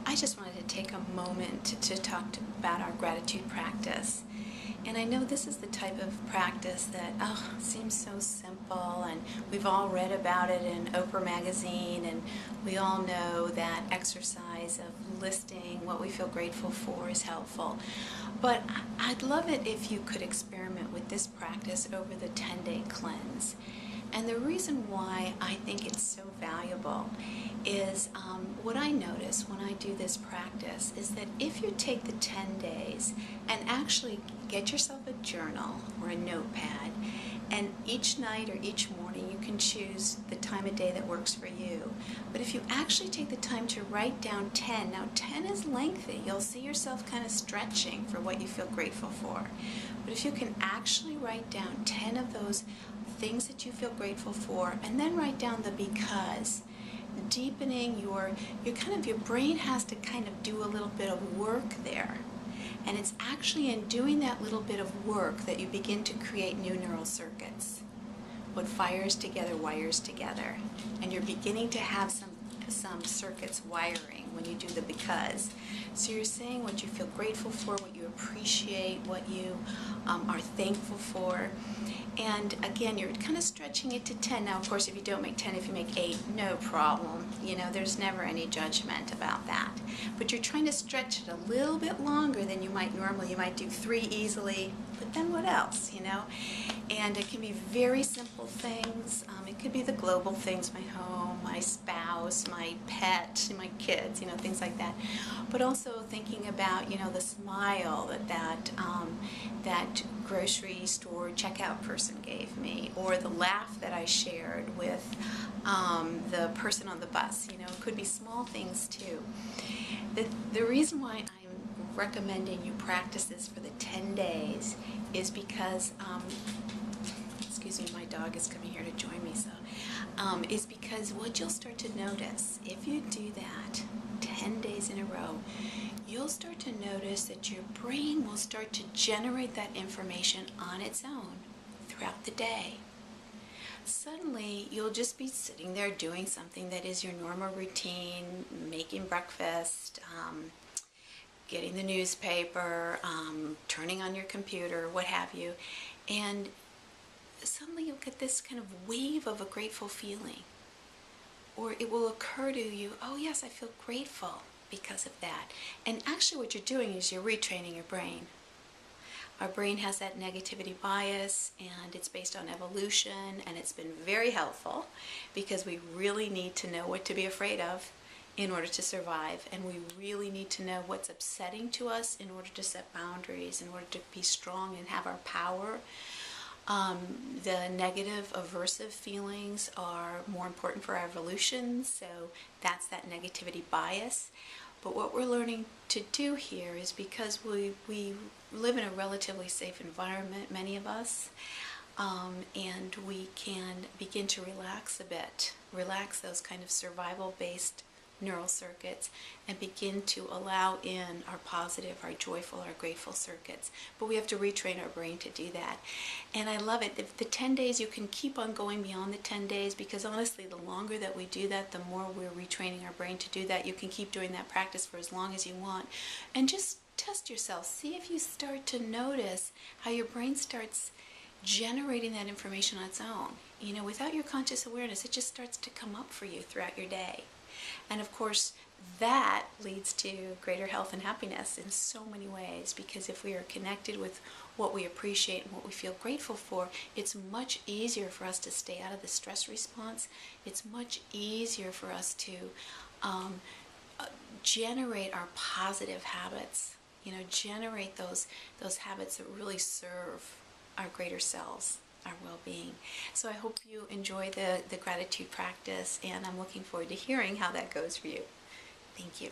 I just wanted to take a moment to talk about our gratitude practice. And I know this is the type of practice that, seems so simple, and we've all read about it in Oprah magazine, and we all know that exercise of listing what we feel grateful for is helpful. But I'd love it if you could experiment with this practice over the 10-day cleanse. And the reason why I think it's so valuable is what I notice when I do this practice is that if you take the 10 days and actually get yourself a journal or a notepad, and each night or each morning you can choose the time of day that works for you. But if you actually take the time to write down 10, now 10 is lengthy, you'll see yourself kind of stretching for what you feel grateful for. But if you can actually write down 10 of those things that you feel grateful for, and then write down the because, deepening your brain has to kind of do a little bit of work there. And it's actually in doing that little bit of work that you begin to create new neural circuits. What fires together wires together. And you're beginning to have some circuits wiring when you do the because. So you're saying what you feel grateful for, what you appreciate, what you are thankful for. And again, you're kind of stretching it to 10. Now, of course, if you don't make 10, if you make 8, no problem. You know, there's never any judgment about that. But you're trying to stretch it a little bit longer than you might normally. You might do 3 easily, but then what else, you know? And it can be very simple things. It could be the global things, my home, my spouse, my pet, my kids, you know, things like that. But also thinking about, you know, the smile that grocery store checkout person gave me, or the laugh that I shared with the person on the bus. You know, it could be small things too. The reason why I'm recommending you practice this for the 10 days is because excuse me, my dog is coming here to join me, so is because what you'll start to notice if you do that 10 days in a row, you'll start to notice that your brain will start to generate that information on its own throughout the day. Suddenly, you'll just be sitting there doing something that is your normal routine, making breakfast, getting the newspaper, turning on your computer, what have you, and suddenly you'll get this kind of wave of a grateful feeling. Or it will occur to you, oh yes, I feel grateful because of that. And actually what you're doing is you're retraining your brain. Our brain has that negativity bias, and it's based on evolution, and it's been very helpful because we really need to know what to be afraid of in order to survive, and we really need to know what's upsetting to us in order to set boundaries, in order to be strong and have our power. The negative, aversive feelings are more important for our evolution, so that's that negativity bias. But what we're learning to do here is because we live in a relatively safe environment, many of us, and we can begin to relax a bit, relax those kind of survival-based neural circuits, and begin to allow in our positive, our joyful, our grateful circuits. But we have to retrain our brain to do that. And I love it. The 10 days, you can keep on going beyond the 10 days, because honestly, the longer that we do that, the more we're retraining our brain to do that. You can keep doing that practice for as long as you want. And just test yourself. See if you start to notice how your brain starts generating that information on its own. You know, without your conscious awareness, it just starts to come up for you throughout your day. And of course, that leads to greater health and happiness in so many ways, because if we are connected with what we appreciate and what we feel grateful for, it's much easier for us to stay out of the stress response. It's much easier for us to generate our positive habits, you know, generate those habits that really serve our greater selves, our well-being. So I hope you enjoy the gratitude practice, and I'm looking forward to hearing how that goes for you. Thank you.